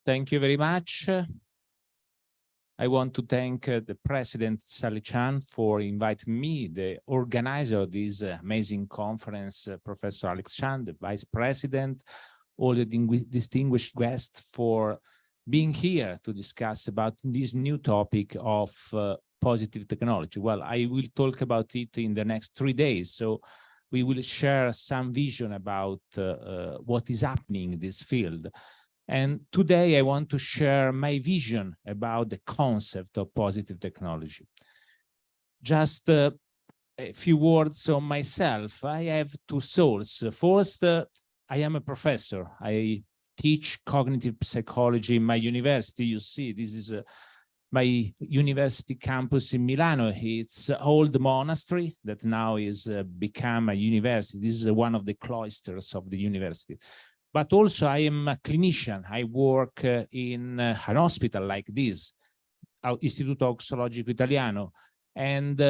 Thank you very much. I want to thank the President Sally Chan for inviting me, the organizer of this amazing conference, Professor Alex Chan, the Vice President, all the distinguished guests for being here to discuss about this new topic of positive technology. Well, I will talk about it in the next 3 days, so we will share some vision about what is happening in this field. And today I want to share my vision about the concept of positive technology. Just a few words on myself. I have two souls. First, I am a professor. I teach cognitive psychology in my university. You see, this is my university campus in Milano. It's an old monastery that now is become a university. This is one of the cloisters of the university. But also I am a clinician. I work in an hospital like this, Istituto Oxologico Italiano. And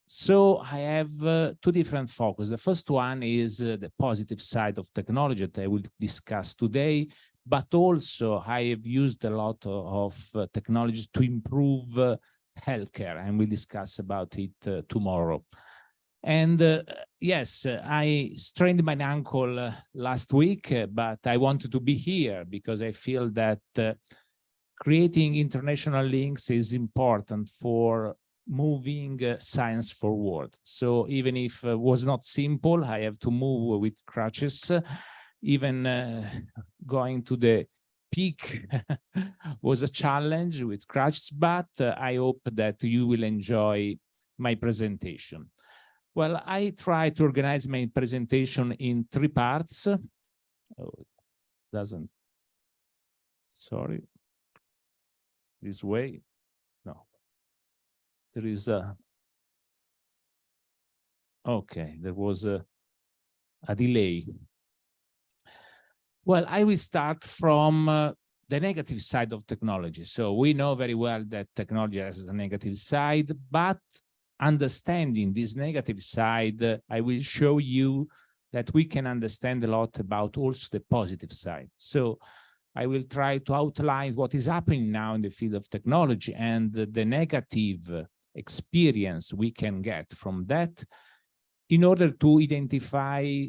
so I have two different focus. The first one is the positive side of technology that I will discuss today, but also I have used a lot of technologies to improve healthcare, and we'll discuss about it tomorrow. And yes, I strained my ankle last week, but I wanted to be here because I feel that creating international links is important for moving science forward. So even if it was not simple, I have to move with crutches. Even going to the peak was a challenge with crutches, but I hope that you will enjoy my presentation. Well, I try to organize my presentation in 3 parts. Oh, it doesn't. Sorry. This way. No. There is a. Okay, there was a delay. Well, I will start from the negative side of technology. So we know very well that technology has a negative side, but understanding this negative side, I will show you that we can understand a lot about also the positive side. So I will try to outline what is happening now in the field of technology and the negative experience we can get from that in order to identify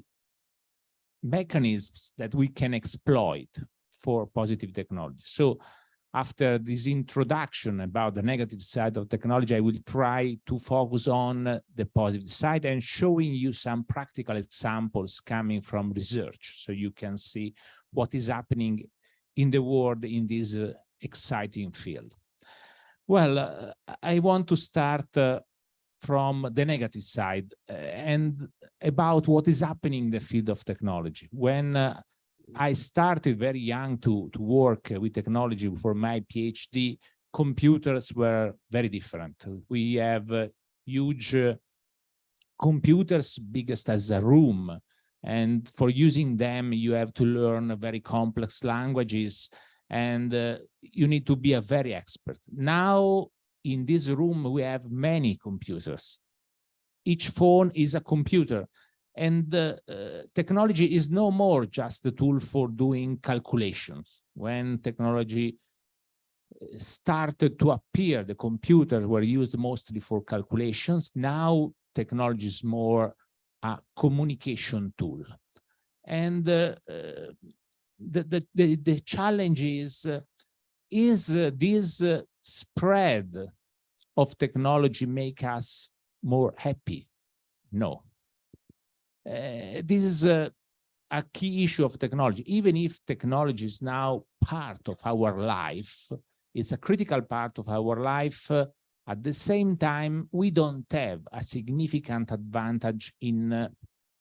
mechanisms that we can exploit for positive technology. So after this introduction about the negative side of technology, I will try to focus on the positive side and showing you some practical examples coming from research, so you can see what is happening in the world in this exciting field. Well, I want to start from the negative side and about what is happening in the field of technology. When I started very young to work with technology for my PhD, computers were very different. We have huge computers, biggest as a room. And for using them, you have to learn very complex languages and you need to be a very expert. Now, in this room, we have many computers. Each phone is a computer. And technology is no more just a tool for doing calculations. When technology started to appear, the computers were used mostly for calculations. Now technology is more a communication tool. And the challenge is this spread of technology make us more happy? No. This is a key issue of technology. Even if technology is now part of our life, it's a critical part of our life, at the same time, we don't have a significant advantage in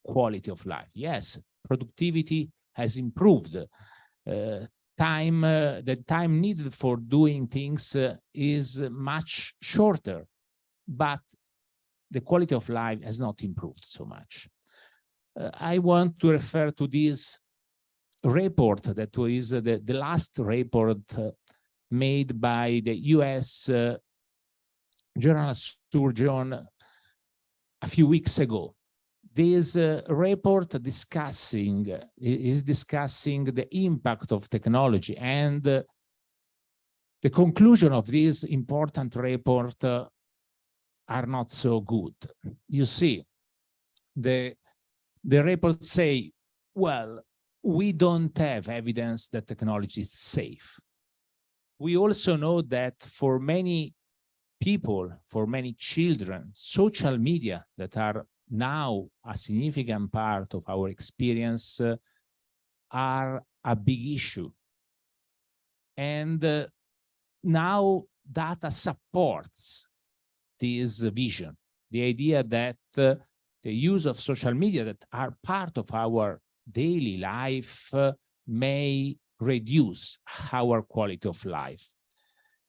quality of life. Yes, productivity has improved. The time needed for doing things is much shorter, but the quality of life has not improved so much. I want to refer to this report that was the last report made by the US General Surgeon a few weeks ago. This report is discussing the impact of technology and The conclusion of this important report are not so good. You see, the report say, well, we don't have evidence that technology is safe. We also know that for many people, for many children, social media that are now a significant part of our experience are a big issue. And now data supports this vision, the idea that the use of social media that are part of our daily life may reduce our quality of life.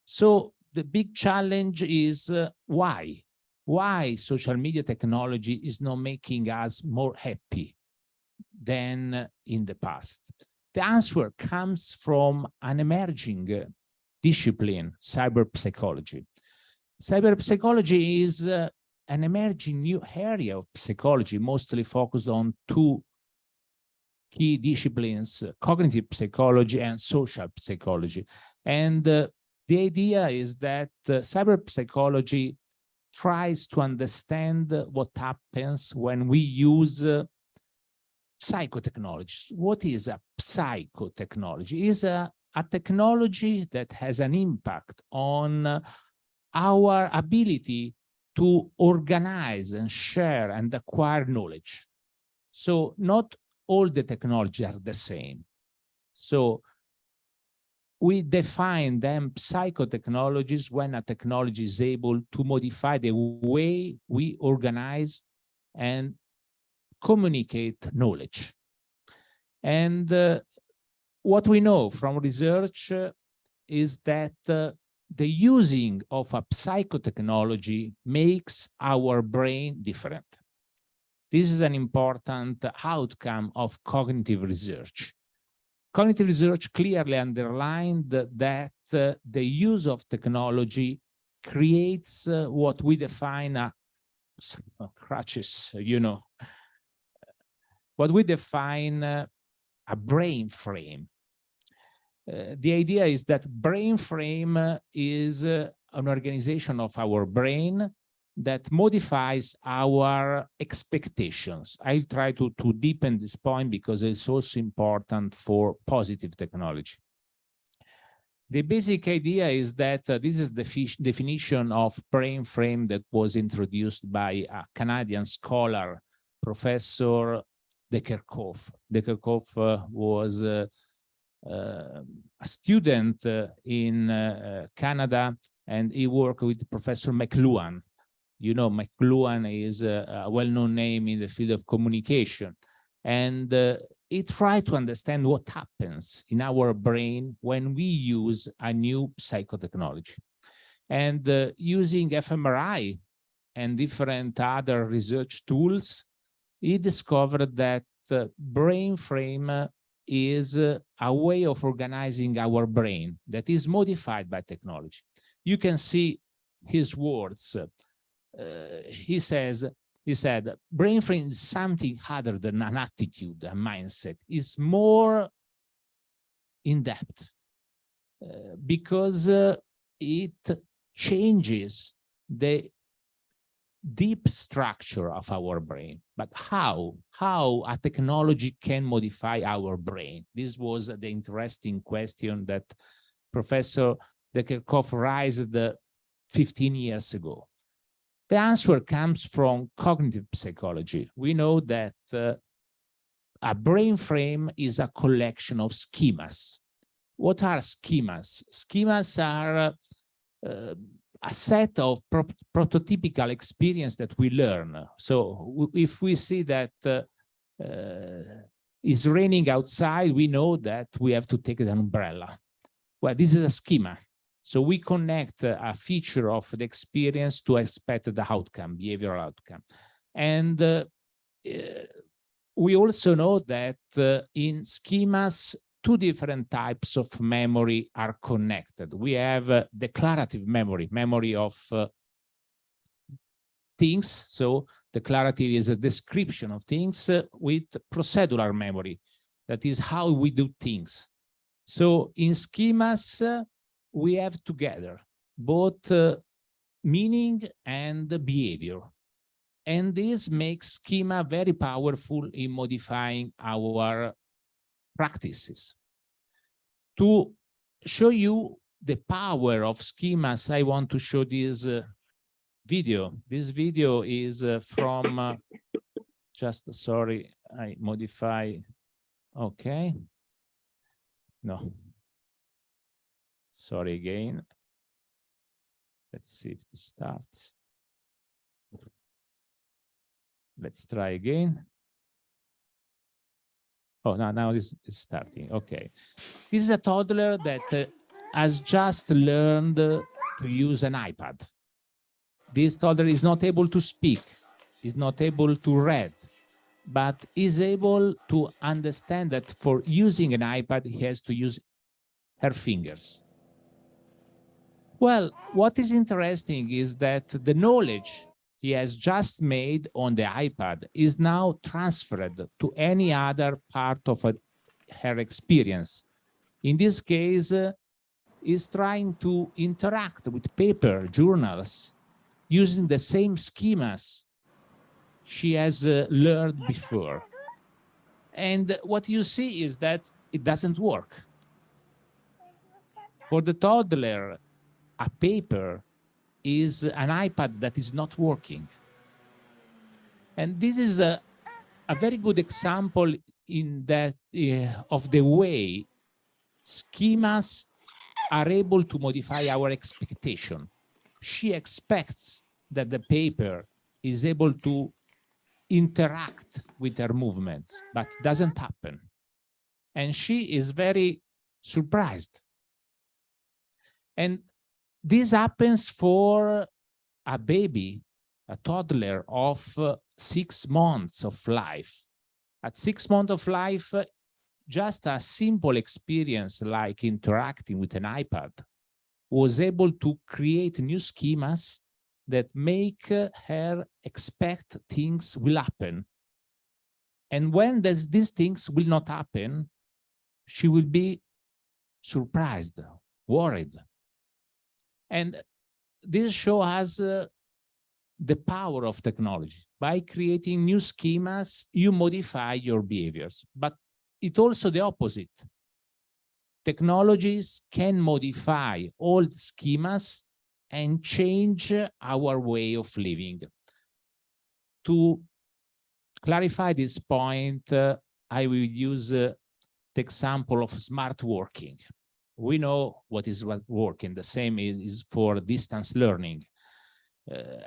So the big challenge is why? Why social media technology is not making us more happy than in the past? The answer comes from an emerging discipline, cyber psychology. Cyber psychology is an emerging new area of psychology, mostly focused on two key disciplines, cognitive psychology and social psychology. And the idea is that cyber psychology tries to understand what happens when we use psychotechnology. What is a psychotechnology? It is a technology that has an impact on our ability to organize and share and acquire knowledge. So not all the technologies are the same. So we define them psychotechnologies when a technology is able to modify the way we organize and communicate knowledge. And what we know from research is that the using of a psychotechnology makes our brain different. This is an important outcome of cognitive research. Cognitive research clearly underlined that the use of technology creates what we define a crutches, you know, what we define a brain frame. The idea is that brain frame is an organization of our brain that modifies our expectations. I'll try to deepen this point because it's also important for positive technology. The basic idea is that this is the definition of brain frame that was introduced by a Canadian scholar, Professor Dekerkhoff. Dekerkhoff was a student in Canada, and he worked with Professor McLuhan. You know, McLuhan is a well-known name in the field of communication. And he tried to understand what happens in our brain when we use a new psychotechnology. And using fMRI and different other research tools, he discovered that brain frame is a way of organizing our brain that is modified by technology. You can see his words. He said, brain frame is something other than an attitude, a mindset. It's more in depth because it changes the deep structure of our brain. But how a technology can modify our brain? This was the interesting question that Professor Dekerkhoff raised 15 years ago. The answer comes from cognitive psychology. We know that a brain frame is a collection of schemas. What are schemas? Schemas are a set of prototypical experience that we learn. So if we see that it's raining outside, we know that we have to take an umbrella. Well, this is a schema. So we connect a feature of the experience to expect the outcome, behavioral outcome. And we also know that in schemas, two different types of memory are connected. We have declarative memory, memory of things. So declarative is a description of things with procedural memory. That is how we do things. So in schemas, we have together both meaning and behavior. And this makes schema very powerful in modifying our practices. To show you the power of schemas, I want to show this video. This video is from, just sorry, I modify, okay. No, sorry again. Let's see if this starts. Let's try again. Oh, no, now this is starting. Okay. This is a toddler that has just learned to use an iPad. This toddler is not able to speak, is not able to read, but is able to understand that for using an iPad, he has to use her fingers. Well, what is interesting is that the knowledge he has just made on the iPad is now transferred to any other part of her experience. In this case, is trying to interact with paper journals using the same schemas she has learned before. And what you see is that it doesn't work. For the toddler, a paper is an iPad that is not working. And this is a very good example in that of the way schemas are able to modify our expectation. She expects that the paper is able to interact with her movements, but it doesn't happen. And she is very surprised. And this happens for a baby, a toddler of 6 months of life. At 6 months of life, just a simple experience like interacting with an iPad was able to create new schemas that make her expect things will happen. And when these things will not happen, she will be surprised, worried. And this shows us the power of technology. By creating new schemas, you modify your behaviors. But it's also the opposite. Technologies can modify old schemas and change our way of living. To clarify this point, I will use the example of smart working. We know what is working. The same is for distance learning.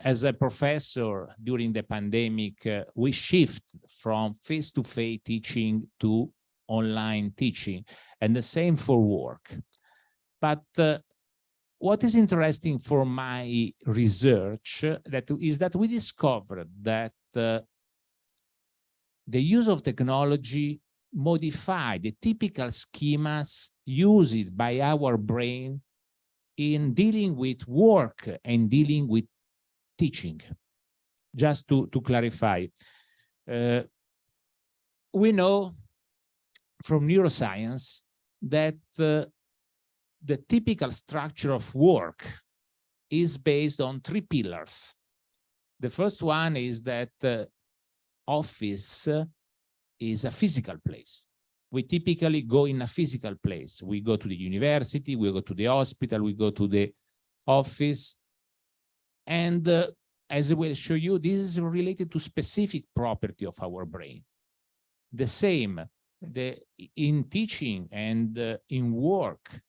As a professor during the pandemic, we shift from face-to-face teaching to online teaching, and the same for work. But what is interesting for my research is that we discovered that the use of technology modify the typical schemas used by our brain in dealing with work and dealing with teaching. Just to clarify, we know from neuroscience that the typical structure of work is based on 3 pillars. The first one is that office is a physical place. We typically go in a physical place. We go to the university, we go to the hospital, we go to the office. And as I will show you, this is related to specific property of our brain. The same, in teaching and in work,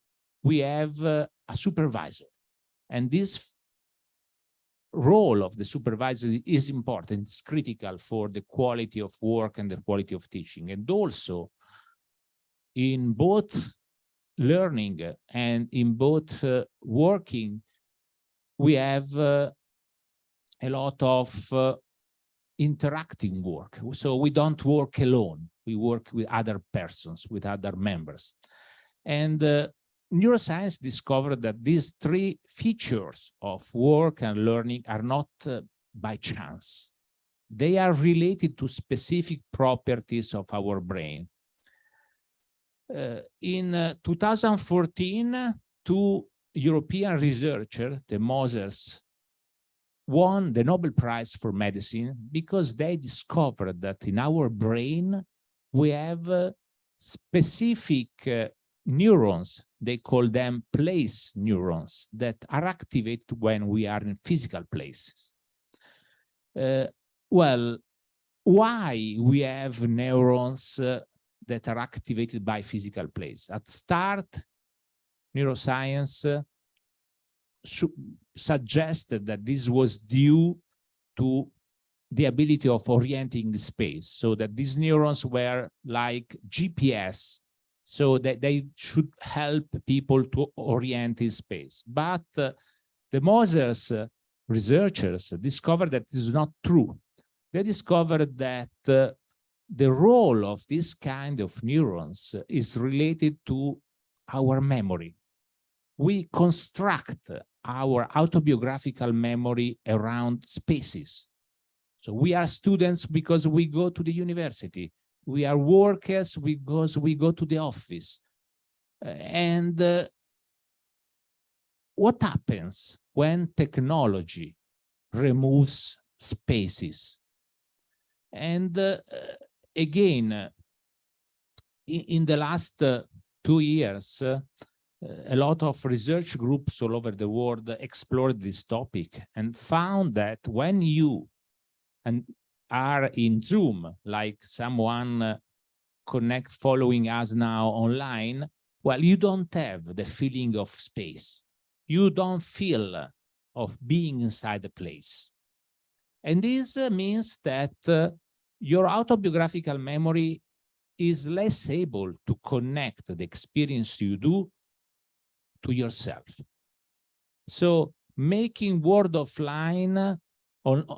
we have a supervisor. And this role of the supervisor is important. It's critical for the quality of work and the quality of teaching. And also, in both learning and in both working, we have a lot of interacting work. So we don't work alone. We work with other persons, with other members. And neuroscience discovered that these 3 features of work and learning are not by chance. They are related to specific properties of our brain. In 2014, 2 European researcher, the Mosers, won the Nobel Prize for Medicine because they discovered that in our brain we have specific neurons, they call them place neurons, that are activated when we are in physical places. Well, why we have neurons that are activated by physical place? At start, neuroscience suggested that this was due to the ability of orienting the space, so that these neurons were like GPS, so that they should help people to orient in space. But the Mosers researchers discovered that this is not true. They discovered that the role of this kind of neurons is related to our memory. We construct our autobiographical memory around spaces. So we are students because we go to the university. We are workers because we go to the office. And what happens when technology removes spaces? And again, in the last 2 years, a lot of research groups all over the world explored this topic and found that when you are in Zoom, like someone following us now online, well, you don't have the feeling of space. You don't feel of being inside the place. And this means that your autobiographical memory is less able to connect the experience you do to yourself. So making work offline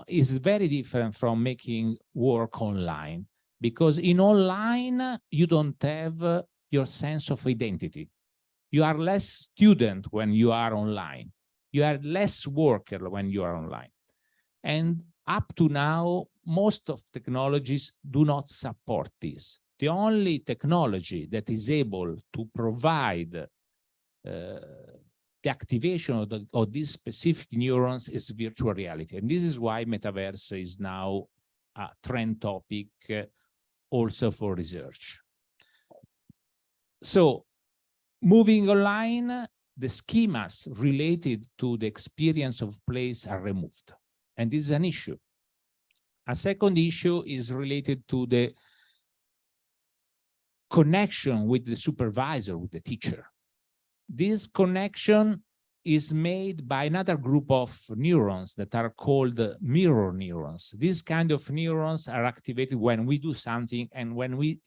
is very different from making work online, because in online, you don't have your sense of identity. You are less student when you are online. You are less worker when you are online. And up to now, most of technologies do not support this. The only technology that is able to provide the activation of these specific neurons is virtual reality. And this is why metaverse is now a trend topic also for research. So moving online, the schemas related to the experience of place are removed. And this is an issue. A second issue is related to the connection with the supervisor, with the teacher. This connection is made by another group of neurons that are called mirror neurons. These kind of neurons are activated when we do something and when we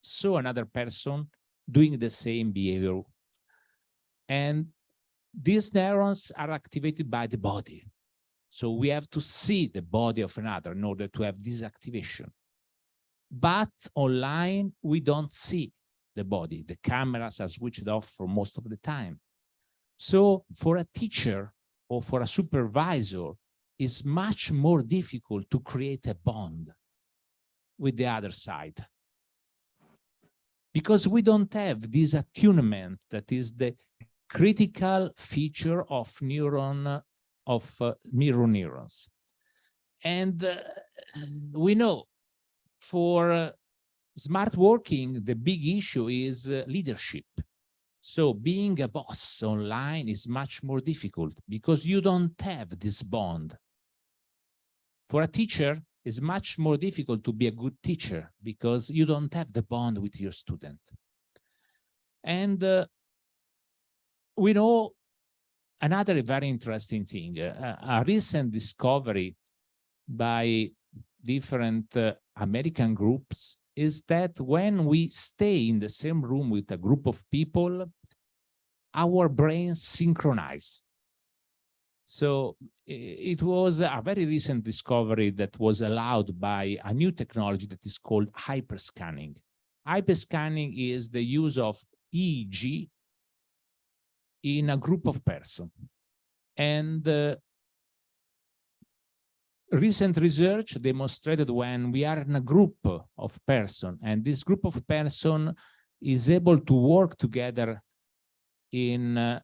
saw another person doing the same behavior. And these neurons are activated by the body. So we have to see the body of another in order to have this activation. But online, we don't see the body. The cameras are switched off for most of the time. So for a teacher or for a supervisor, it's much more difficult to create a bond with the other side, because we don't have this attunement that is the critical feature of mirror neurons. And we know for smart working, the big issue is leadership. So being a boss online is much more difficult because you don't have this bond. For a teacher, it's much more difficult to be a good teacher because you don't have the bond with your student. And we know another very interesting thing, a recent discovery by different American groups is that when we stay in the same room with a group of people, our brains synchronize. So it was a very recent discovery that was allowed by a new technology that is called hyperscanning. Hyperscanning is the use of EEG in a group of persons. And recent research demonstrated when we are in a group of persons, and this group of persons is able to work together in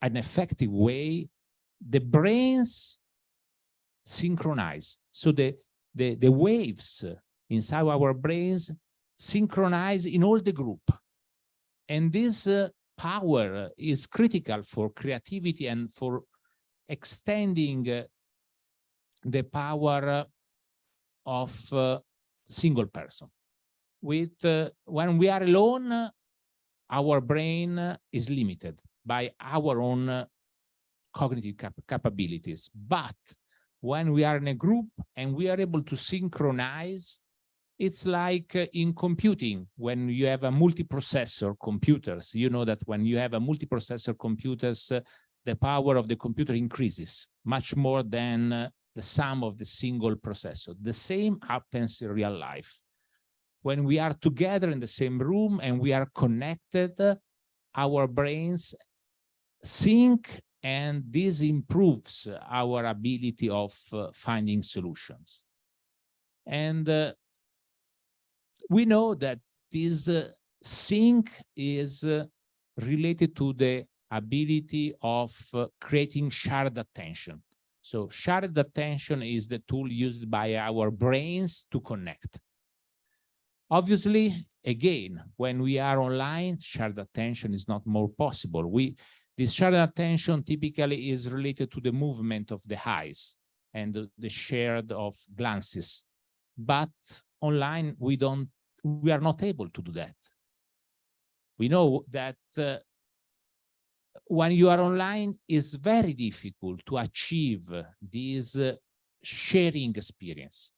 an effective way, the brains synchronize. So the waves inside our brains synchronize in all the group. And this power is critical for creativity and for extending the power of single person. With when we are alone, our brain is limited by our own cognitive capabilities. But when we are in a group and we are able to synchronize, it's like in computing, when you have a multiprocessor computers, you know that when you have a multiprocessor computers, the power of the computer increases much more than the sum of the single processor. The same happens in real life. When we are together in the same room and we are connected, our brains sync, and this improves our ability of finding solutions. And we know that this sync is related to the ability of creating shared attention. So shared attention is the tool used by our brains to connect. Obviously, again, when we are online, shared attention is not more possible. This shared attention typically is related to the movement of the eyes and the shared of glances. But online, we are not able to do that. We know that when you are online, it's very difficult to achieve this sharing experience.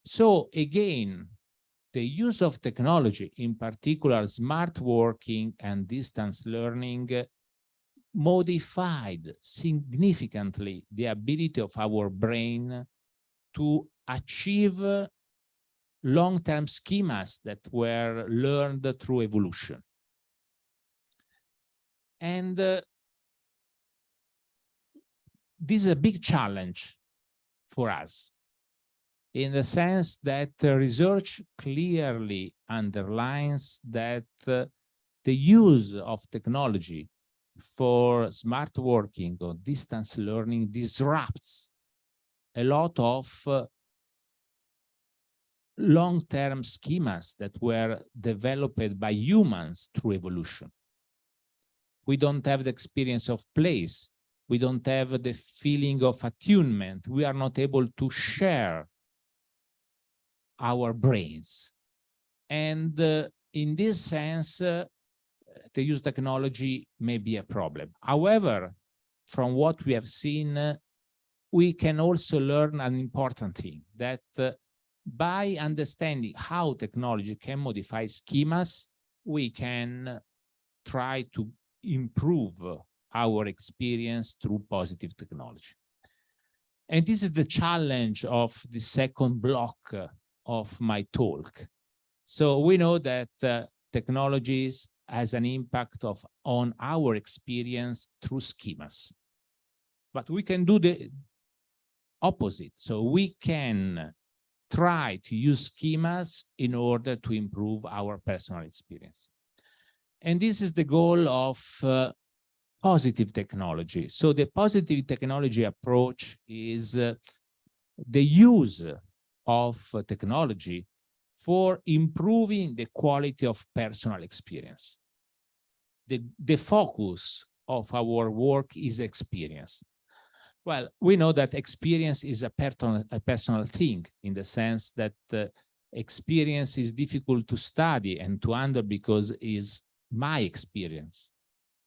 So again, the use of technology, in particular smart working and distance learning, modified significantly the ability of our brain to achieve long-term schemas that were learned through evolution. And this is a big challenge for us, in the sense that research clearly underlines that the use of technology for smart working or distance learning disrupts a lot of long-term schemas that were developed by humans through evolution. We don't have the experience of place. We don't have the feeling of attunement. We are not able to share our brains. And in this sense, the use of technology may be a problem. However, from what we have seen, we can also learn an important thing, that by understanding how technology can modify schemas, we can try to improve our experience through positive technology. And this is the challenge of the second block of my talk. So we know that technologies has an impact on our experience through schemas. But we can do the opposite. So we can try to use schemas in order to improve our personal experience. And this is the goal of positive technology. So the positive technology approach is the use of technology for improving the quality of personal experience. The focus of our work is experience. Well, we know that experience is a personal thing, in the sense that experience is difficult to study and to handle because it's my experience.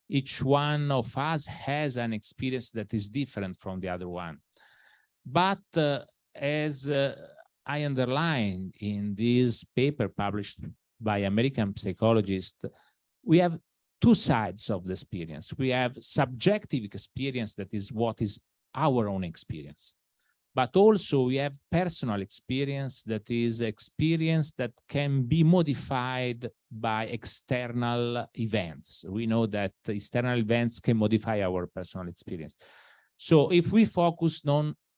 Each one of us has an experience that is different from the other one. But as I underlined in this paper published by American psychologists, we have two sides of the experience. We have subjective experience, that is what is our own experience. But also we have personal experience, that is experience that can be modified by external events. We know that external events can modify our personal experience. So if we focus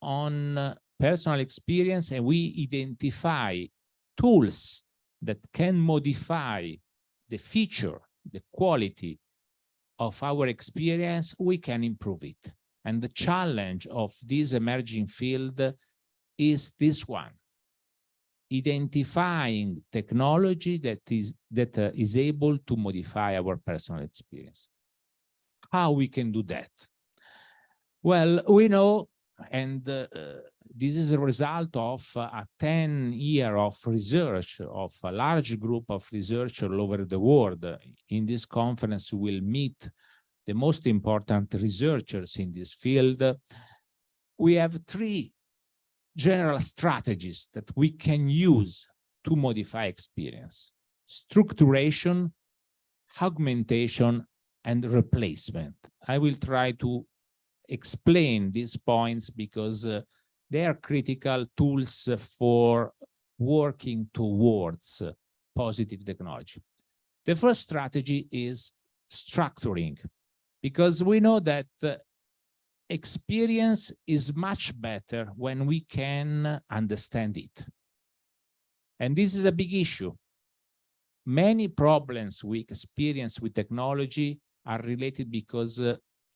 on personal experience and we identify tools that can modify the feature, the quality of our experience, we can improve it. And the challenge of this emerging field is this one: identifying technology that is able to modify our personal experience. How we can do that? Well, we know, and this is a result of a 10-year of research of a large group of researchers all over the world. In this conference, we will meet the most important researchers in this field. We have 3 general strategies that we can use to modify experience: structuration, augmentation, and replacement. I will try to explain these points because they are critical tools for working towards positive technology. The first strategy is structuring, because we know that experience is much better when we can understand it. And this is a big issue. Many problems we experience with technology are related because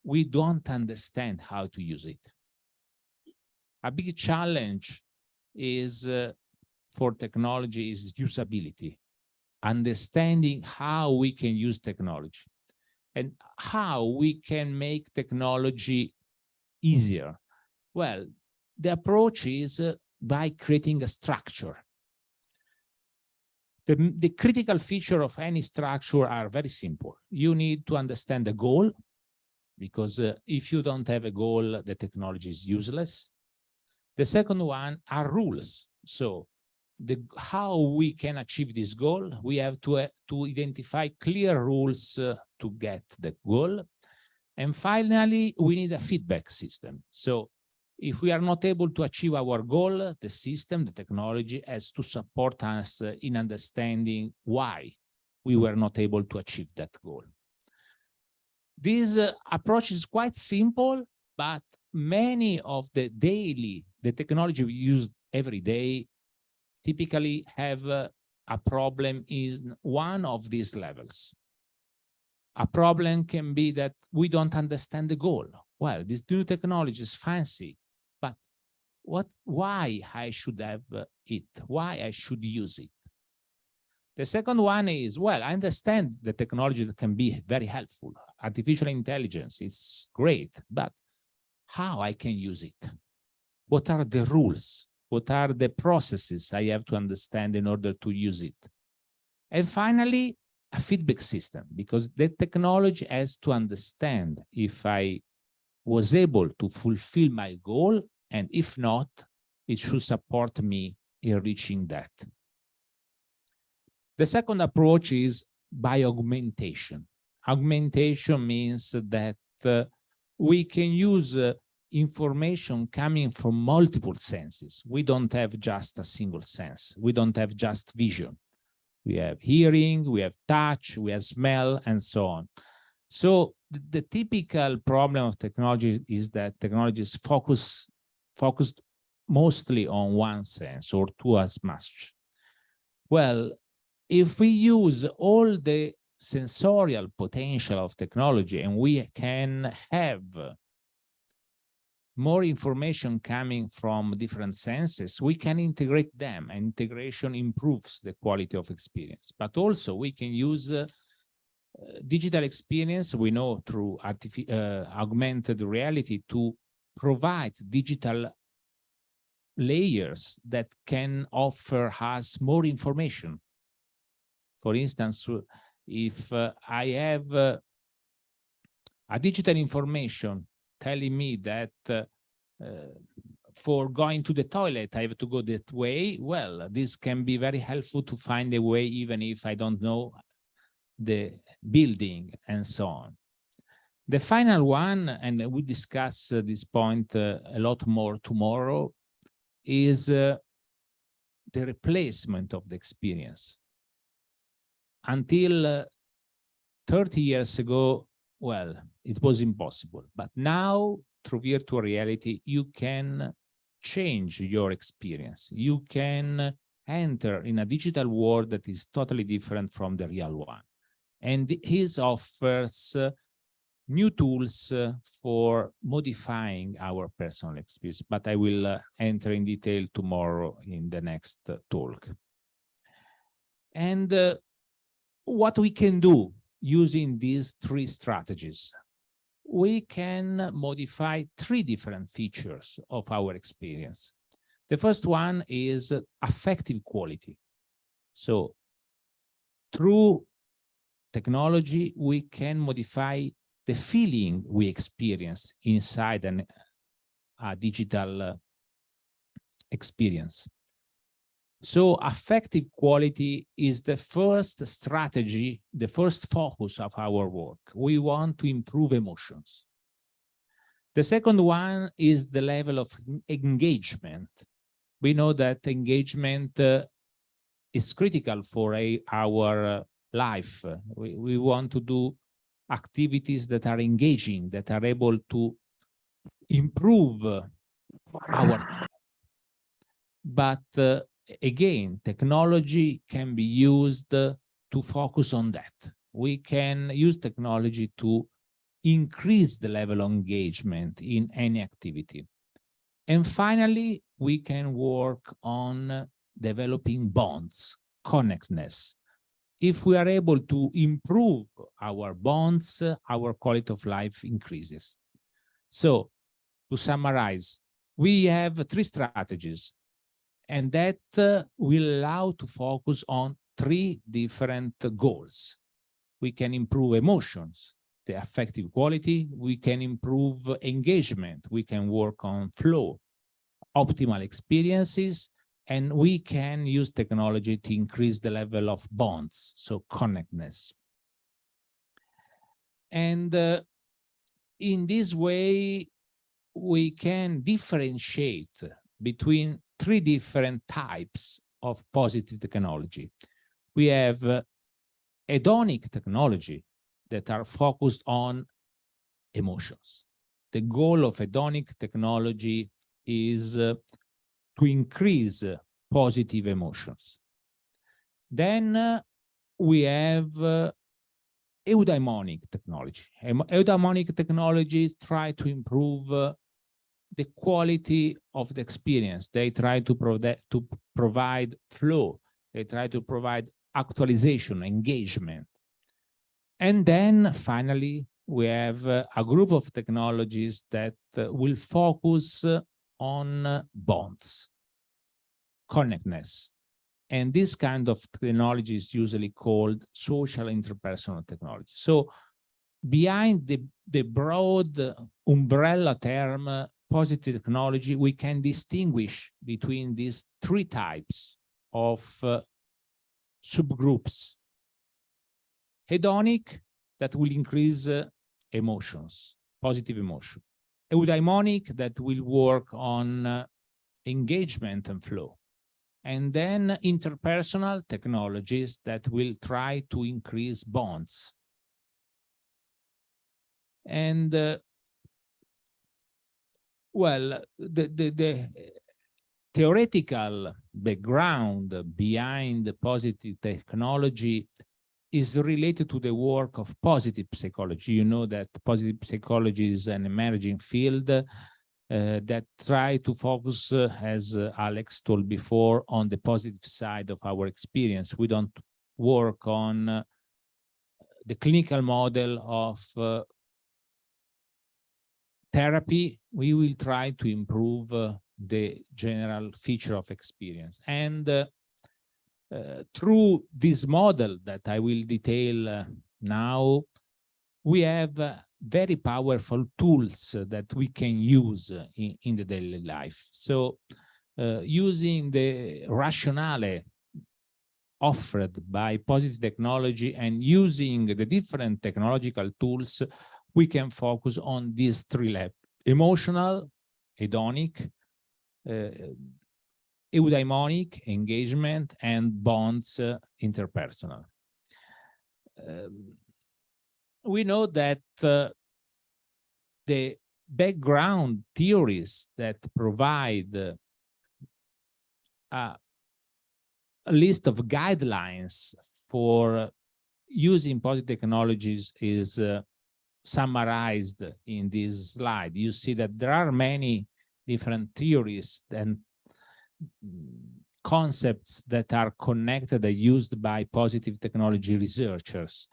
we don't understand how to use it. A big challenge is for technology is usability, understanding how we can use technology and how we can make technology easier. Well, the approach is by creating a structure. The critical feature of any structure are very simple. You need to understand the goal, because if you don't have a goal, the technology is useless. The second one are rules. So how we can achieve this goal, we have to identify clear rules to get the goal. And finally, we need a feedback system. So if we are not able to achieve our goal, the system, the technology has to support us in understanding why we were not able to achieve that goal. This approach is quite simple, but many of the technology we use every day typically have a problem in one of these levels. A problem can be that we don't understand the goal. Well, this new technology is fancy, but why I should have it? Why I should use it? The second one is, well, I understand the technology that can be very helpful. Artificial intelligence is great, but how I can use it? What are the rules? What are the processes I have to understand in order to use it? And finally, a feedback system, because the technology has to understand if I was able to fulfill my goal, and if not, it should support me in reaching that. The second approach is by augmentation. Augmentation means that we can use information coming from multiple senses. We don't have just a single sense. We don't have just vision. We have hearing, we have touch, we have smell, and so on. So the typical problem of technology is that technology is focused mostly on one sense or two as much. Well, if we use all the sensorial potential of technology and we can have more information coming from different senses, we can integrate them, and integration improves the quality of experience. But also we can use digital experience, we know, through augmented reality, to provide digital layers that can offer us more information. For instance, if I have a digital information telling me that for going to the toilet, I have to go that way, well, this can be very helpful to find a way, even if I don't know the building and so on. The final one, and we discuss this point a lot more tomorrow, is the replacement of the experience. Until 30 years ago, well, it was impossible. But now, through virtual reality, you can change your experience. You can enter in a digital world that is totally different from the real one. And his offers new tools for modifying our personal experience, but I will enter in detail tomorrow in the next talk. And what we can do using these three strategies, we can modify three different features of our experience. The first one is affective quality. So through technology, we can modify the feeling we experience inside a digital experience. So affective quality is the first strategy, the first focus of our work. We want to improve emotions. The second one is the level of engagement. We know that engagement is critical for our life. We want to do activities that are engaging, that are able to improve our. But again, technology can be used to focus on that. We can use technology to increase the level of engagement in any activity. And finally, we can work on developing bonds, connectedness. If we are able to improve our bonds, our quality of life increases. So, to summarize, we have three strategies, and that will allow to focus on three different goals. We can improve emotions, the affective quality, we can improve engagement, we can work on flow, optimal experiences, and we can use technology to increase the level of bonds, so connectedness. And in this way, we can differentiate between three different types of positive technology. We have hedonic technology that are focused on emotions. The goal of hedonic technology is to increase positive emotions. Then we have eudaimonic technology. Eudaimonic technologies try to improve the quality of the experience. They try to provide flow. They try to provide actualization, engagement. And then finally, we have a group of technologies that will focus on bonds, connectedness. And this kind of technology is usually called social interpersonal technology. So behind the broad umbrella term positive technology, we can distinguish between these three types of subgroups. Hedonic, that will increase emotions, positive emotion. Eudaimonic, that will work on engagement and flow. And then interpersonal technologies that will try to increase bonds. And well, the theoretical background behind the positive technology is related to the work of positive psychology. You know that positive psychology is an emerging field that try to focus, as Alex told before, on the positive side of our experience. We don't work on the clinical model of therapy. We will try to improve the general feature of experience. And through this model that I will detail now, we have very powerful tools that we can use in the daily life. So using the rationale offered by positive technology and using the different technological tools, we can focus on these three levels: emotional, hedonic, eudaimonic, engagement, and bonds, interpersonal. We know that the background theories that provide a list of guidelines for using positive technologies is summarized in this slide. You see that there are many different theories and concepts that are connected and used by positive technology researchers.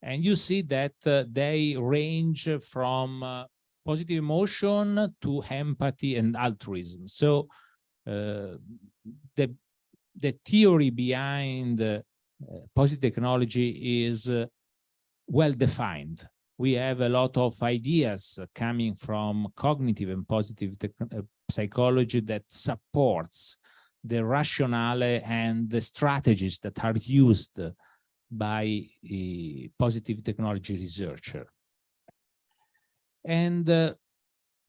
And you see that they range from positive emotion to empathy and altruism. So the theory behind positive technology is well defined. We have a lot of ideas coming from cognitive and positive psychology that supports the rationale and the strategies that are used by a positive technology researcher. And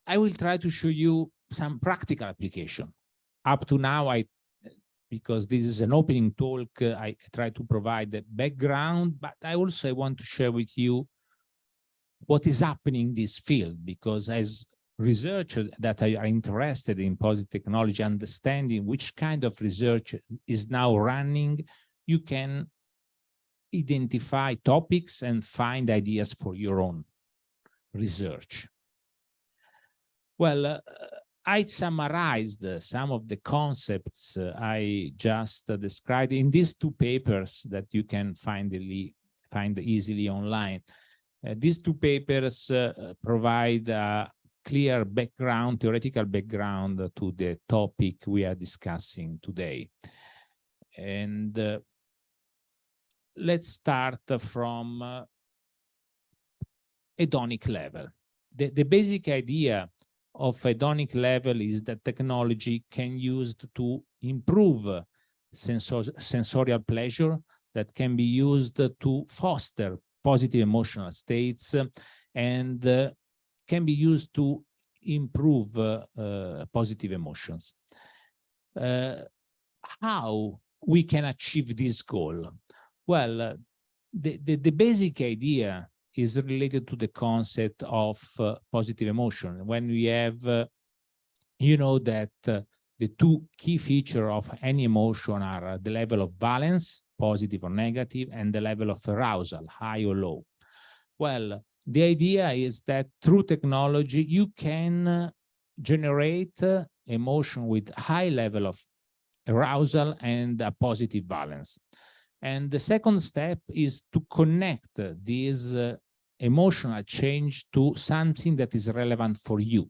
I will try to show you some practical application. Up to now, because this is an opening talk, I try to provide the background, but I also want to share with you what is happening in this field, because as researchers that are interested in positive technology, understanding which kind of research is now running, you can identify topics and find ideas for your own research. Well, I summarized some of the concepts I just described in these two papers that you can find easily online. These two papers provide a clear background, theoretical background to the topic we are discussing today. And let's start from hedonic level. The basic idea of hedonic level is that technology can be used to improve sensorial pleasure, that can be used to foster positive emotional states, and can be used to improve positive emotions. How we can achieve this goal? Well, the basic idea is related to the concept of positive emotion. When we have, you know, that the two key features of any emotion are the level of valence, positive or negative, and the level of arousal, high or low. Well, the idea is that through technology, you can generate emotion with high level of arousal and a positive valence. And the second step is to connect this emotional change to something that is relevant for you.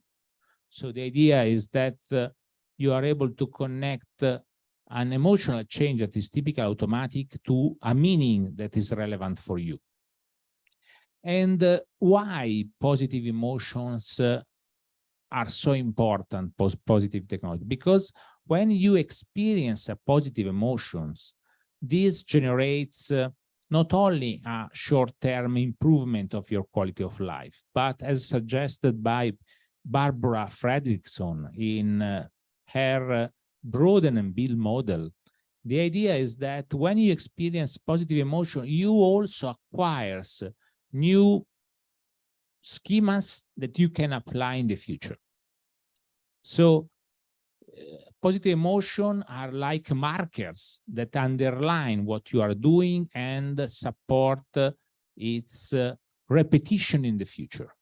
So the idea is that you are able to connect an emotional change that is typical automatic to a meaning that is relevant for you. And why positive emotions are so important, positive technology? Because when you experience a positive emotions, this generates not only a short-term improvement of your quality of life, but as suggested by Barbara Fredrickson in her broaden and build model, the idea is that when you experience positive emotion, you also acquire new schemas that you can apply in the future. So positive emotion are like markers that underline what you are doing and support its repetition in the future.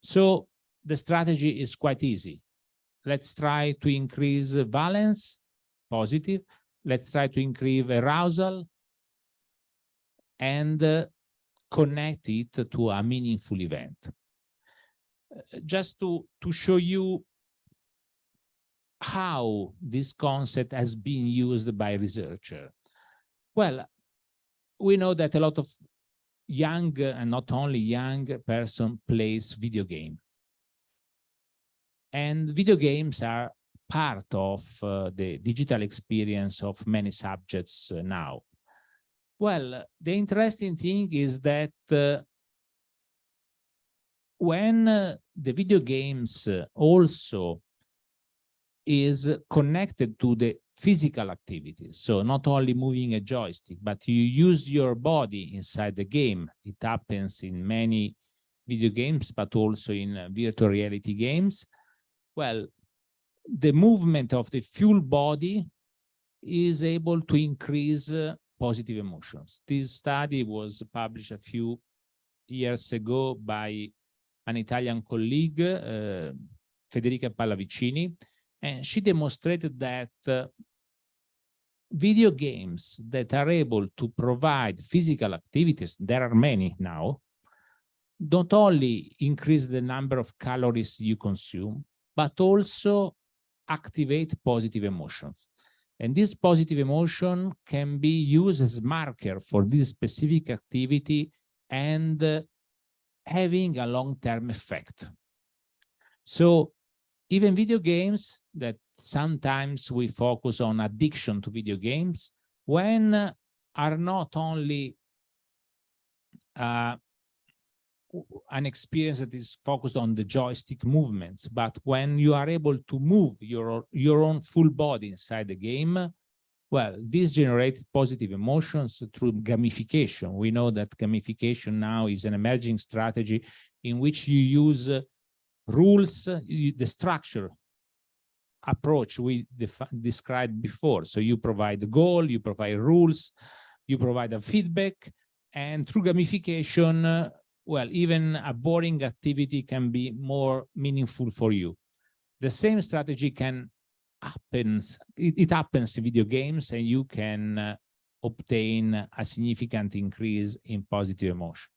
So the strategy is quite easy. Let's try to increase valence, positive. Let's try to increase arousal and connect it to a meaningful event. Just to show you how this concept has been used by researchers. Well, we know that a lot of young and not only young person plays video game. And video games are part of the digital experience of many subjects now. Well, the interesting thing is that when the video games also is connected to the physical activities. So not only moving a joystick, but you use your body inside the game. It happens in many video games, but also in virtual reality games. Well, the movement of the full body is able to increase positive emotions. This study was published a few years ago by an Italian colleague, Federica Pallavicini, and she demonstrated that video games that are able to provide physical activities, there are many now, not only increase the number of calories you consume, but also activate positive emotions. And this positive emotion can be used as marker for this specific activity and having a long-term effect. So even video games that sometimes we focus on addiction to video games, when are not only an experience that is focused on the joystick movements, but when you are able to move your own full body inside the game, well, this generates positive emotions through gamification. We know that gamification now is an emerging strategy in which you use rules, the structure approach we described before. So you provide the goal, you provide rules, you provide a feedback, and through gamification, well, even a boring activity can be more meaningful for you. The same strategy can happen, it happens in video games, and you can obtain a significant increase in positive emotion.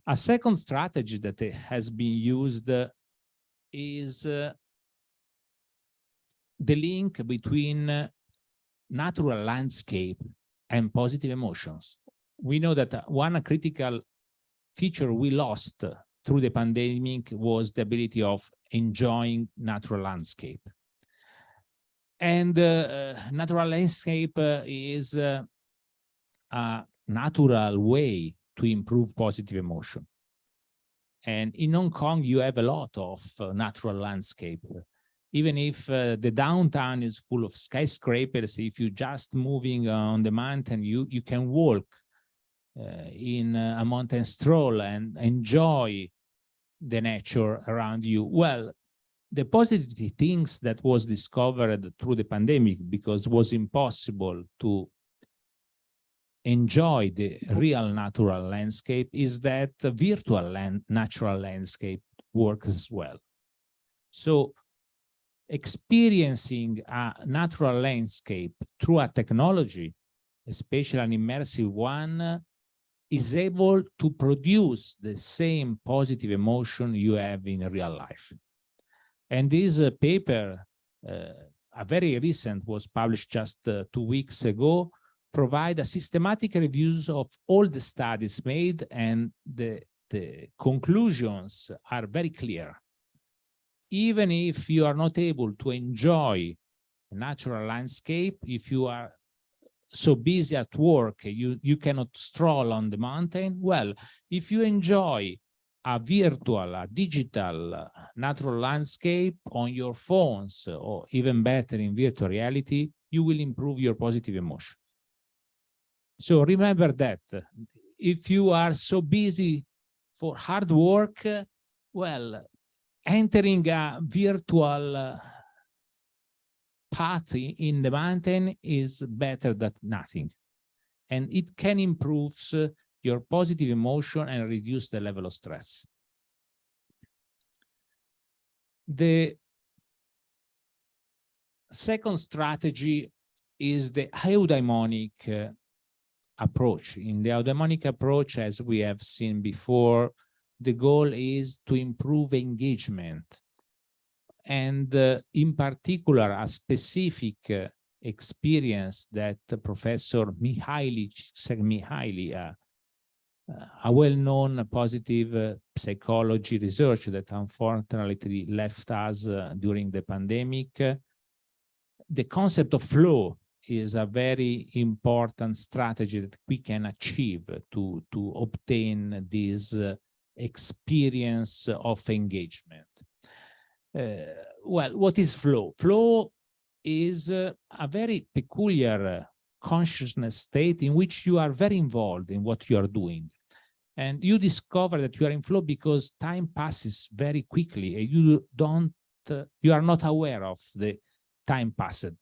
A second strategy that has been used is the link between natural landscape and positive emotions. We know that one critical feature we lost through the pandemic was the ability of enjoying natural landscape. And natural landscape is a natural way to improve positive emotion. And in Hong Kong, you have a lot of natural landscape. Even if the downtown is full of skyscrapers, if you're just moving on the mountain, you can walk in a mountain stroll and enjoy the nature around you. Well, the positive things that was discovered through the pandemic, because it was impossible to enjoy the real natural landscape, is that the virtual natural landscape works as well. So experiencing a natural landscape through a technology, especially an immersive one, is able to produce the same positive emotion you have in real life. And this paper, a very recent, was published just 2 weeks ago, provide a systematic reviews of all the studies made, and the conclusions are very clear. Even if you are not able to enjoy a natural landscape, if you are so busy at work, you cannot stroll on the mountain, well, if you enjoy a virtual, a digital natural landscape on your phones, or even better in virtual reality, you will improve your positive emotion. So remember that if you are so busy for hard work, well, entering a virtual path in the mountain is better than nothing. And it can improve your positive emotion and reduce the level of stress. The second strategy is the eudaimonic approach. In the eudaimonic approach, as we have seen before, the goal is to improve engagement. And in particular, a specific experience that Professor Mihaly, a well-known positive psychology researcher that unfortunately left us during the pandemic, the concept of flow is a very important strategy that we can achieve to obtain this experience of engagement. Well, what is flow? Flow is a very peculiar consciousness state in which you are very involved in what you are doing. And you discover that you are in flow because time passes very quickly and you are not aware of the time passed.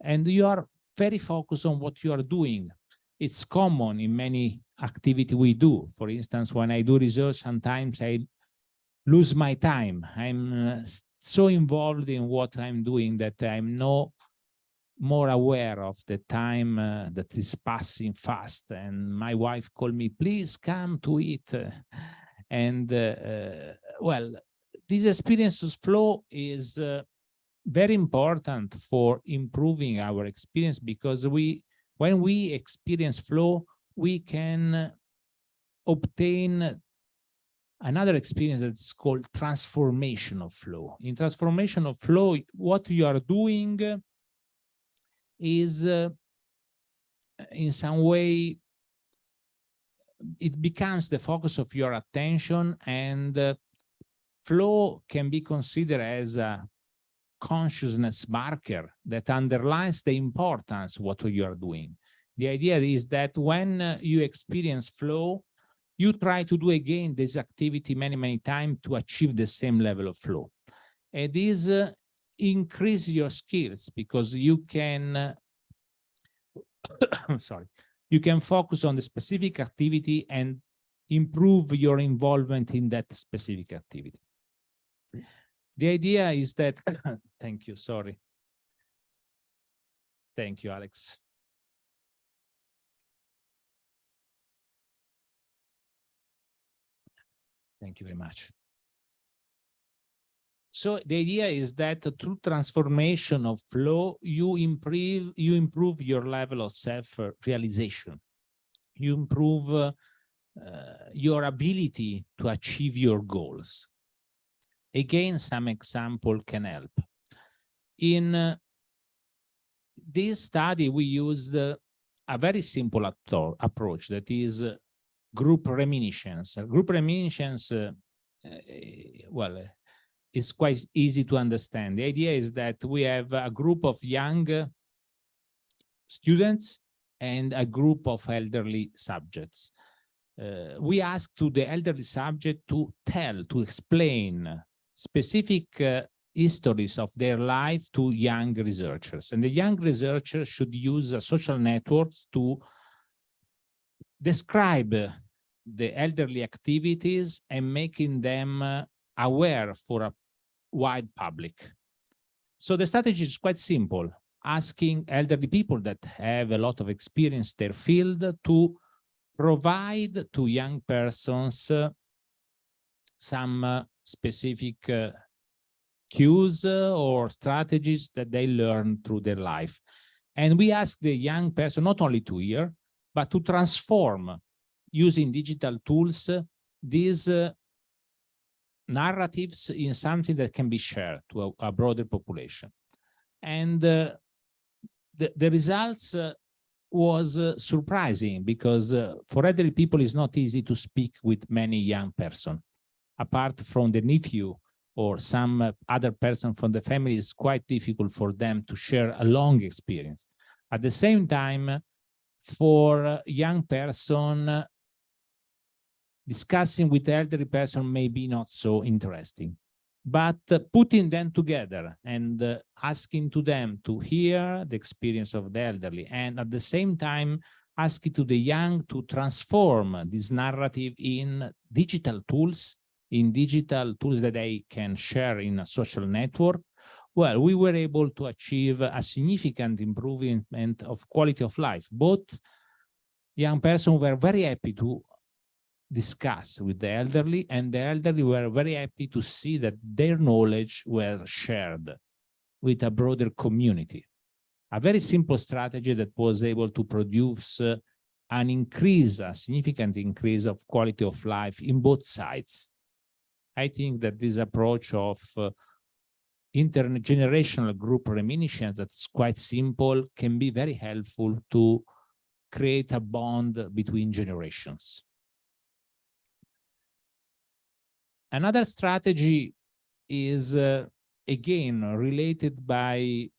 And you are very focused on what you are doing. It's common in many activity we do. For instance, when I do research, sometimes I lose my time. I'm so involved in what I'm doing that I'm no more aware of the time that is passing fast. And my wife called me, please come to it. Well, this experience of flow is very important for improving our experience, because when we experience flow, we can obtain another experience that's called transformation of flow. In transformation of flow, what you are doing is in some way, it becomes the focus of your attention, and flow can be considered as a consciousness marker that underlines the importance of what you are doing. The idea is that when you experience flow, you try to do again this activity many, many times to achieve the same level of flow. And this increases your skills, because you can, sorry, you can focus on the specific activity and improve your involvement in that specific activity. The idea is that, thank you, sorry. Thank you, Alex. Thank you very much. So the idea is that through transformation of flow, you improve your level of self-realization. You improve your ability to achieve your goals. Again, some example can help. In this study, we used a very simple approach, that is group reminiscence. Group reminiscence, well, is quite easy to understand. The idea is that we have a group of young students and a group of elderly subjects. We ask to the elderly subject to explain specific histories of their life to young researchers. And the young researchers should use social networks to describe the elderly activities and making them aware for a wide public. So the strategy is quite simple, asking elderly people that have a lot of experience in their field to provide to young persons some specific cues or strategies that they learn through their life. And we ask the young person not only to hear, but to transform, using digital tools, these narratives in something that can be shared to a broader population. And the results was surprising, because for elderly people it's not easy to speak with many young person. Apart from the nephew or some other person from the family, it's quite difficult for them to share a long experience. At the same time, for a young person, discussing with the elderly person may be not so interesting. But putting them together and asking to them to hear the experience of the elderly, and at the same time asking to the young to transform this narrative in digital tools, that they can share in a social network, well, we were able to achieve a significant improvement of quality of life. Both young persons were very happy to discuss with the elderly, and the elderly were very happy to see that their knowledge were shared with a broader community. A very simple strategy that was able to produce a significant increase of quality of life in both sides. I think that this approach of intergenerational group reminiscence, that's quite simple, can be very helpful to create a bond between generations. Another strategy is, again, related by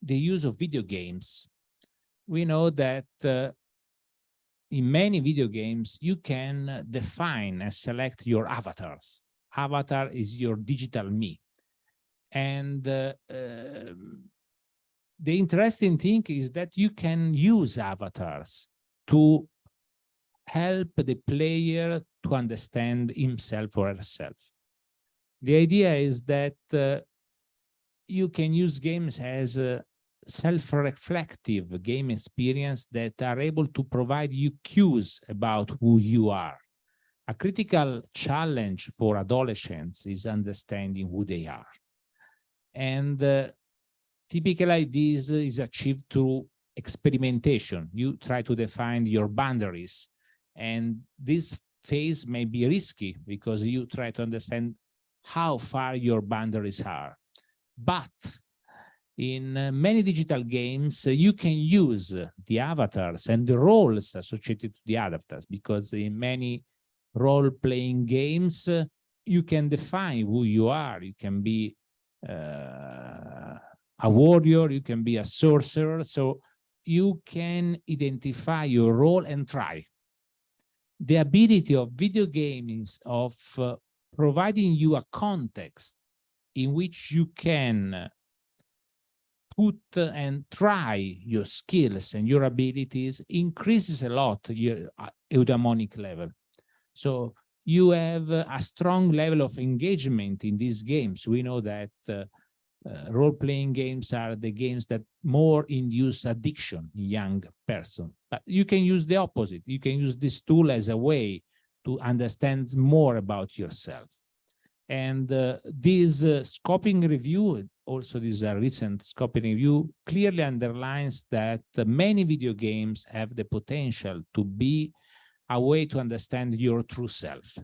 the use of video games. We know that in many video games, you can define and select your avatars. Avatar is your digital me. And the interesting thing is that you can use avatars to help the player to understand himself or herself. The idea is that you can use games as a self-reflective game experience that are able to provide you cues about who you are. A critical challenge for adolescents is understanding who they are. And typically this is achieved through experimentation. You try to define your boundaries, and this phase may be risky because you try to understand how far your boundaries are. But in many digital games, you can use the avatars and the roles associated to the avatars, because in many role-playing games, you can define who you are. You can be a warrior, you can be a sorcerer, so you can identify your role and try. The ability of video games of providing you a context in which you can put and try your skills and your abilities increases a lot your eudaimonic level. So you have a strong level of engagement in these games. We know that role-playing games are the games that more induce addiction in young person. But you can use the opposite. You can use this tool as a way to understand more about yourself. And this scoping review, also this recent scoping review, clearly underlines that many video games have the potential to be a way to understand your true self.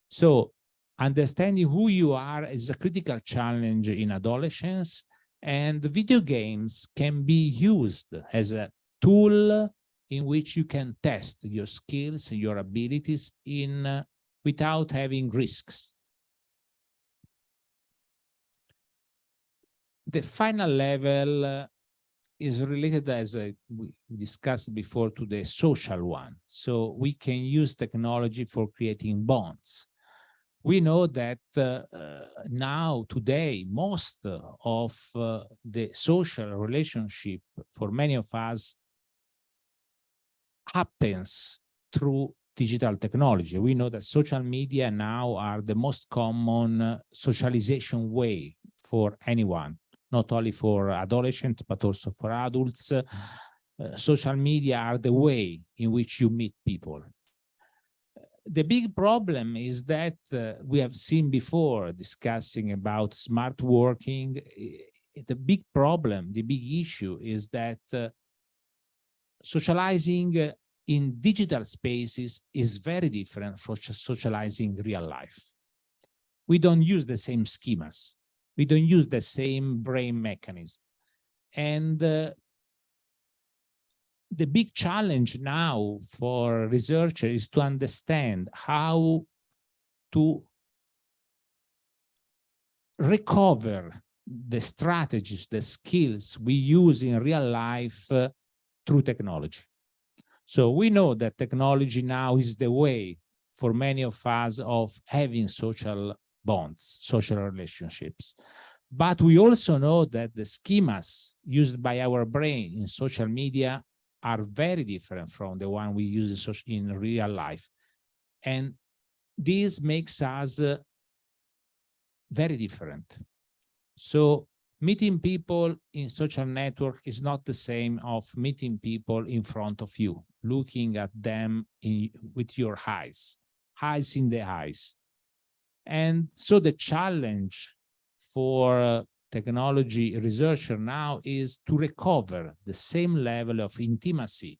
So understanding who you are is a critical challenge in adolescence, and video games can be used as a tool in which you can test your skills and your abilities in without having risks. The final level is related, as we discussed before, to the social one. So we can use technology for creating bonds. We know that now, today, most of the social relationship for many of us happens through digital technology. We know that social media now are the most common socialization way for anyone, not only for adolescents, but also for adults. Social media are the way in which you meet people. The big problem is that we have seen before discussing about smart working. The big problem, the big issue is that socializing in digital spaces is very different from socializing in real life. We don't use the same schemas. We don't use the same brain mechanism. And the big challenge now for researchers is to understand how to recover the strategies, the skills we use in real life through technology. So we know that technology now is the way for many of us of having social bonds, social relationships. But we also know that the schemas used by our brain in social media are very different from the one we use in real life. And this makes us very different. So meeting people in social network is not the same of meeting people in front of you, looking at them with your eyes in the eyes. And so the challenge for technology researcher now is to recover the same level of intimacy,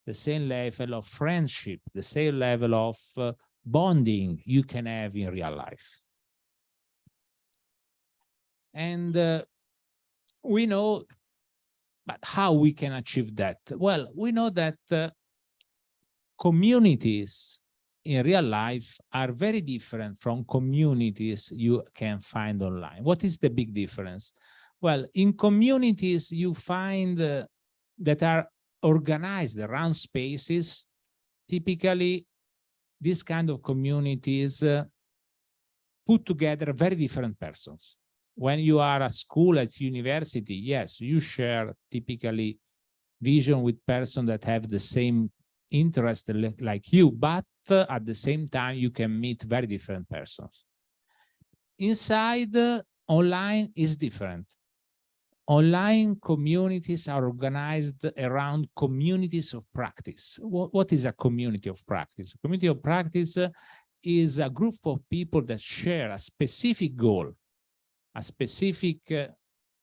the same level of friendship, the same level of bonding you can have in real life. And we know, but how we can achieve that? Well, we know that communities in real life are very different from communities you can find online. What is the big difference? Well, in communities you find that are organized around spaces. Typically, this kind of communities put together very different persons. When you are at school, at university, yes, you share typically vision with persons that have the same interest like you, but at the same time, you can meet very different persons. Inside, online is different. Online communities are organized around communities of practice. What is a community of practice? A community of practice is a group of people that share a specific goal, a specific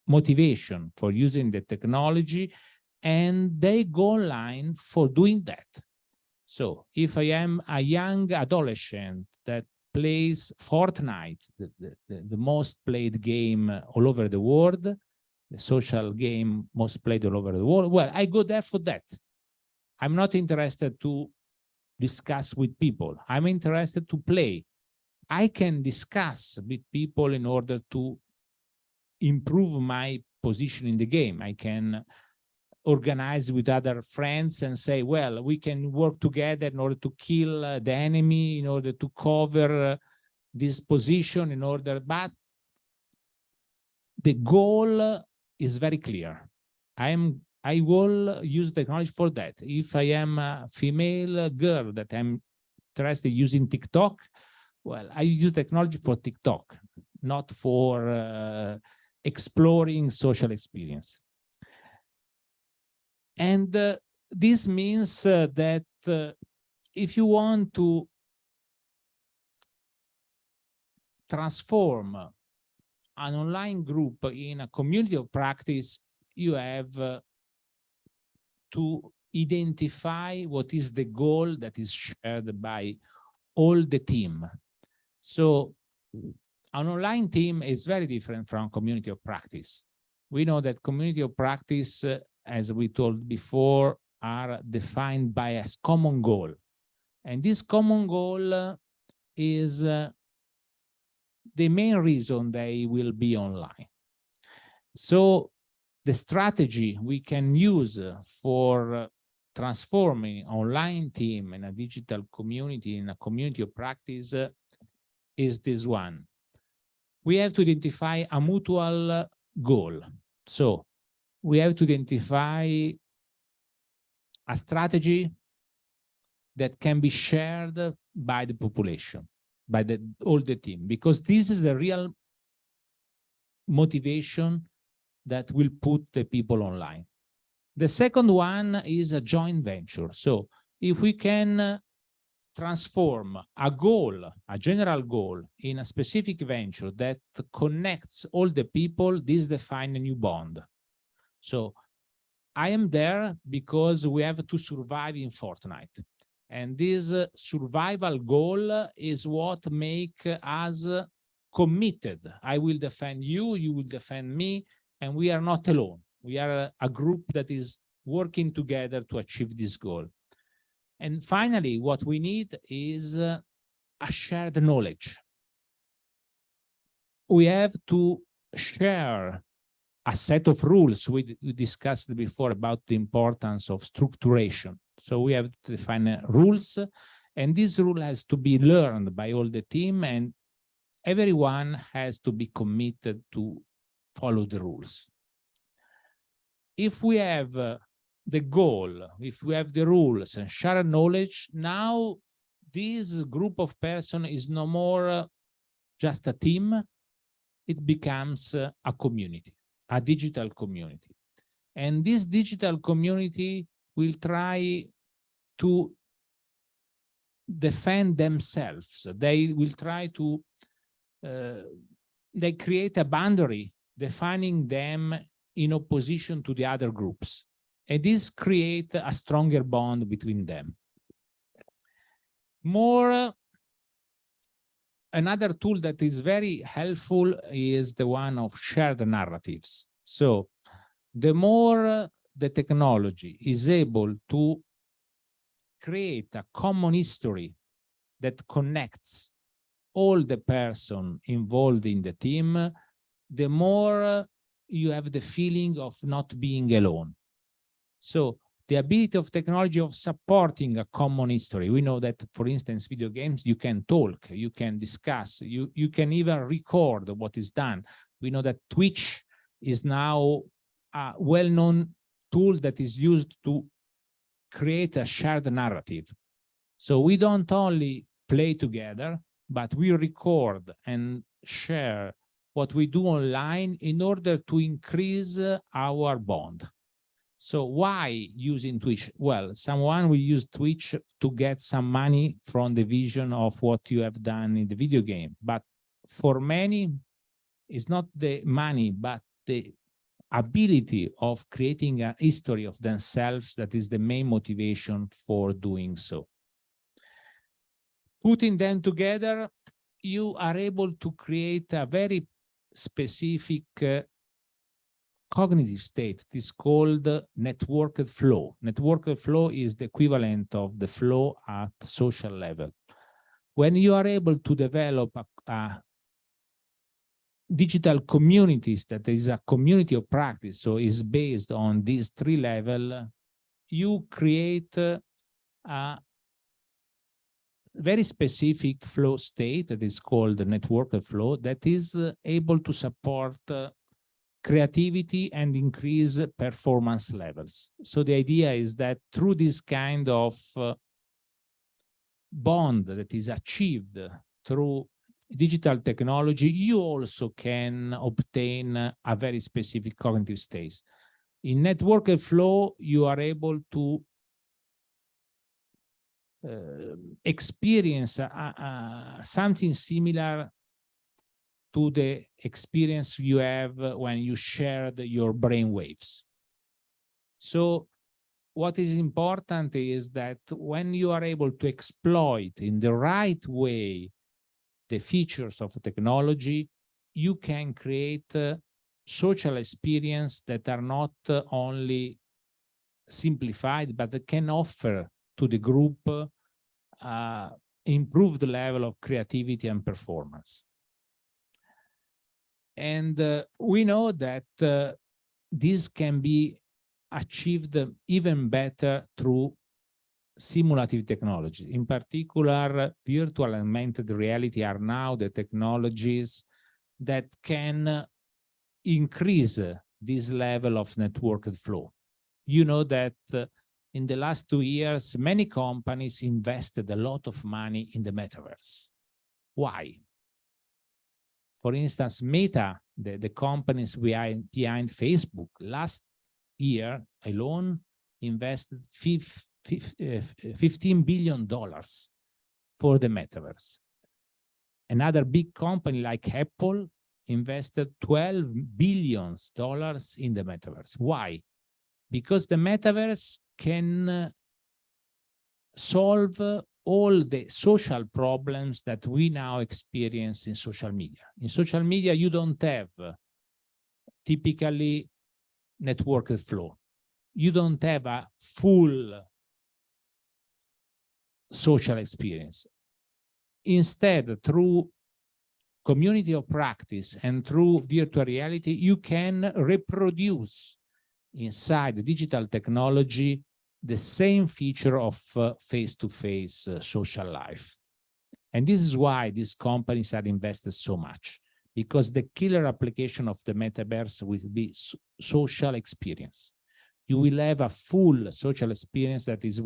motivation for using the technology, and they go online for doing that. So if I am a young adolescent that plays Fortnite, the most played game all over the world, the social game most played all over the world, well, I go there for that. I'm not interested to discuss with people. I'm interested to play. I can discuss with people in order to improve my position in the game. I can organize with other friends and say, well, we can work together in order to kill the enemy, in order to cover this position, in order, but the goal is very clear. I will use technology for that. If I am a female girl that I'm interested in using TikTok, well, I use technology for TikTok, not for exploring social experience. And this means that if you want to transform an online group in a community of practice, you have to identify what is the goal that is shared by all the team. So an online team is very different from community of practice. We know that community of practice, as we told before, are defined by a common goal. And this common goal is the main reason they will be online. So the strategy we can use for transforming online team in a digital community, in a community of practice, is this one. We have to identify a mutual goal. So we have to identify a strategy that can be shared by the population, by all the team, because this is the real motivation that will put the people online. The second one is a joint venture. So if we can transform a goal, a general goal, in a specific venture that connects all the people, this defines a new bond. So I am there because we have to survive in Fortnite. And this survival goal is what makes us committed. I will defend you, you will defend me, and we are not alone. We are a group that is working together to achieve this goal. And finally, what we need is a shared knowledge. We have to share a set of rules. We discussed before about the importance of structuration. So we have to define rules, and this rule has to be learned by all the team, and everyone has to be committed to follow the rules. If we have the goal, if we have the rules and shared knowledge, now this group of persons is no more just a team, it becomes a community, a digital community. And this digital community will try to defend themselves. They will try to, they create a boundary defining them in opposition to the other groups. And this creates a stronger bond between them. Another tool that is very helpful is the one of shared narratives. So the more the technology is able to create a common history that connects all the persons involved in the team, the more you have the feeling of not being alone. So the ability of technology of supporting a common history. We know that, for instance, video games, you can talk, you can discuss, you can even record what is done. We know that Twitch is now a well-known tool that is used to create a shared narrative. So we don't only play together, but we record and share what we do online in order to increase our bond. So why using Twitch? Well, someone will use Twitch to get some money from the vision of what you have done in the video game. But for many, it's not the money, but the ability of creating a history of themselves that is the main motivation for doing so. Putting them together, you are able to create a very specific cognitive state. It is called networked flow. Networked flow is the equivalent of the flow at social level. When you are able to develop a digital communities that is a community of practice, so is based on these three levels, you create a very specific flow state that is called the networked flow that is able to support creativity and increase performance levels. So the idea is that through this kind of bond that is achieved through digital technology, you also can obtain a very specific cognitive state. In networked flow, you are able to experience something similar to the experience you have when you shared your brain waves. So what is important is that when you are able to exploit in the right way the features of technology, you can create social experience that are not only simplified, but that can offer to the group improved level of creativity and performance. And we know that this can be achieved even better through simulative technology. In particular, virtual and augmented reality are now the technologies that can increase this level of networked flow. You know that in the last 2 years, many companies invested a lot of money in the metaverse. Why? For instance, Meta, the companies behind Facebook, last year alone invested $15 billion for the metaverse. Another big company like Apple invested $12 billion in the metaverse. Why? Because the metaverse can solve all the social problems that we now experience in social media. In social media, you don't have typically networked flow. You don't have a full social experience. Instead, through community of practice and through virtual reality, you can reproduce inside digital technology the same feature of face-to-face social life. And this is why these companies are invested so much, because the killer application of the metaverse will be social experience. You will have a full social experience that is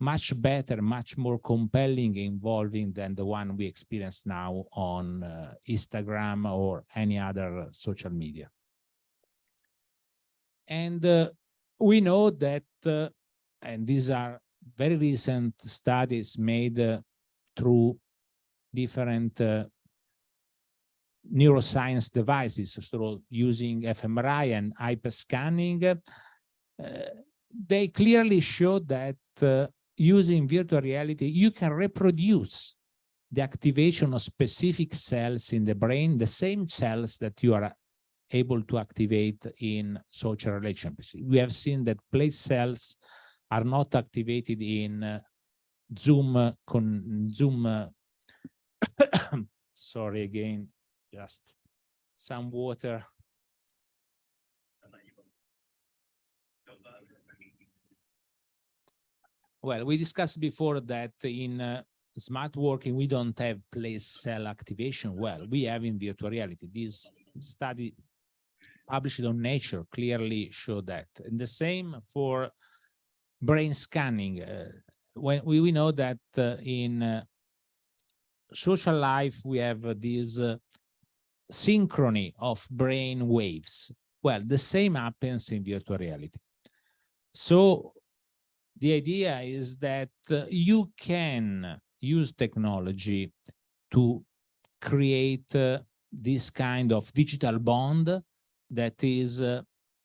much better, much more compelling, involving than the one we experience now on Instagram or any other social media. And we know that, and these are very recent studies made through different neuroscience devices, so using fMRI and hyperscanning, they clearly show that using virtual reality, you can reproduce the activation of specific cells in the brain, the same cells that you are able to activate in social relationships. We have seen that place cells are not activated in Zoom, sorry again, just some water. Well, we discussed before that in smart working, we don't have place cell activation. Well, we have in virtual reality. This study published on Nature clearly show that. And the same for brain scanning. When we know that in social life, we have this synchrony of brain waves. Well, the same happens in virtual reality. So the idea is that you can use technology to create this kind of digital bond that is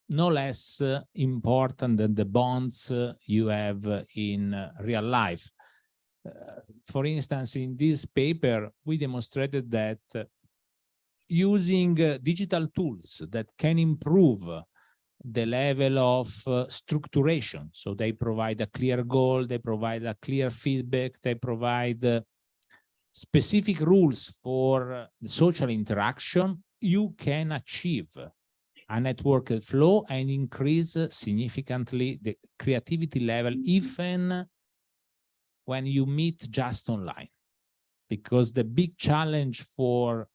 no less important than the bonds you have in real life. For instance, in this paper, we demonstrated that using digital tools that can improve the level of structuration. So they provide a clear goal, they provide a clear feedback, they provide specific rules for the social interaction. You can achieve a networked flow and increase significantly the creativity level, even when you meet just online. Because the big challenge for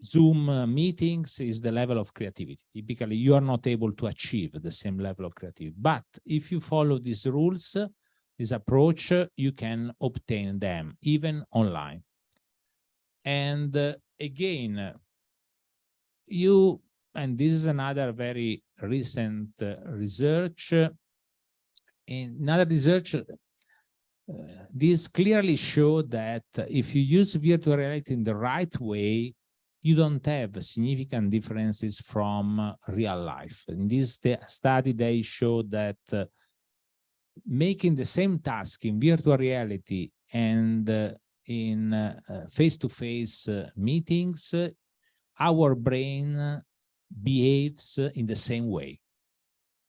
Zoom meetings is the level of creativity. Typically, you are not able to achieve the same level of creativity. But if you follow these rules, this approach, you can obtain them even online. And again, and this is another very recent research. In another research, this clearly showed that if you use virtual reality in the right way, you don't have significant differences from real life. In this study, they showed that making the same task in virtual reality and in face-to-face meetings, our brain behaves in the same way.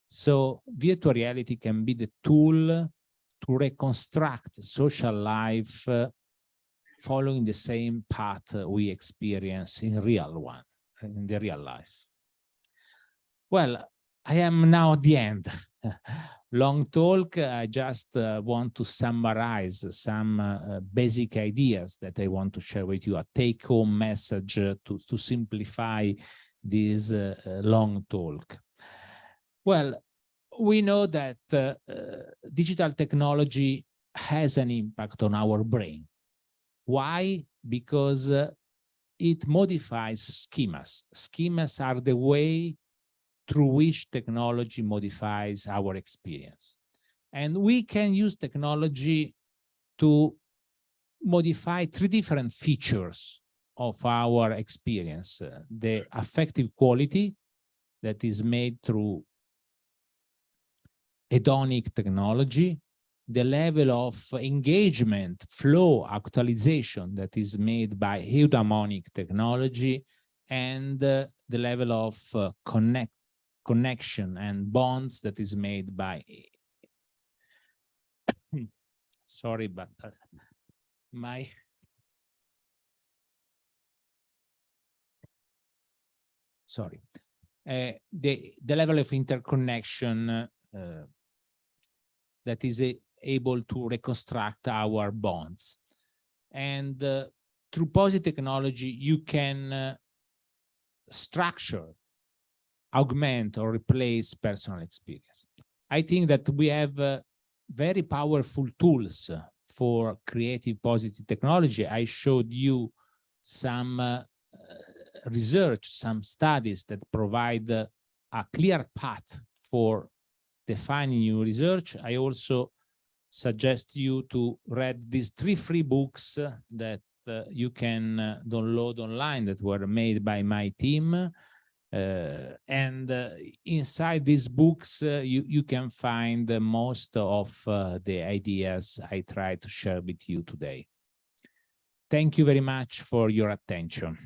So virtual reality can be the tool to reconstruct social life following the same path we experience in the real life. Well, I am now at the end. Long talk. I just want to summarize some basic ideas that I want to share with you, a take-home message to simplify this long talk. Well, we know that digital technology has an impact on our brain. Why? Because it modifies schemas. Schemas are the way through which technology modifies our experience. And we can use technology to modify 3 different features of our experience. The affective quality that is made through hedonic technology, the level of engagement, flow, actualization that is made by eudaimonic technology, and the level of connection and bonds that is made by sorry, but the level of interconnection that is able to reconstruct our bonds. And through positive technology, you can structure, augment, or replace personal experience. I think that we have very powerful tools for creative positive technology. I showed you some research, some studies that provide a clear path for defining new research. I also suggest you to read these 3 free books that you can download online that were made by my team. And inside these books, you can find most of the ideas I tried to share with you today. Thank you very much for your attention.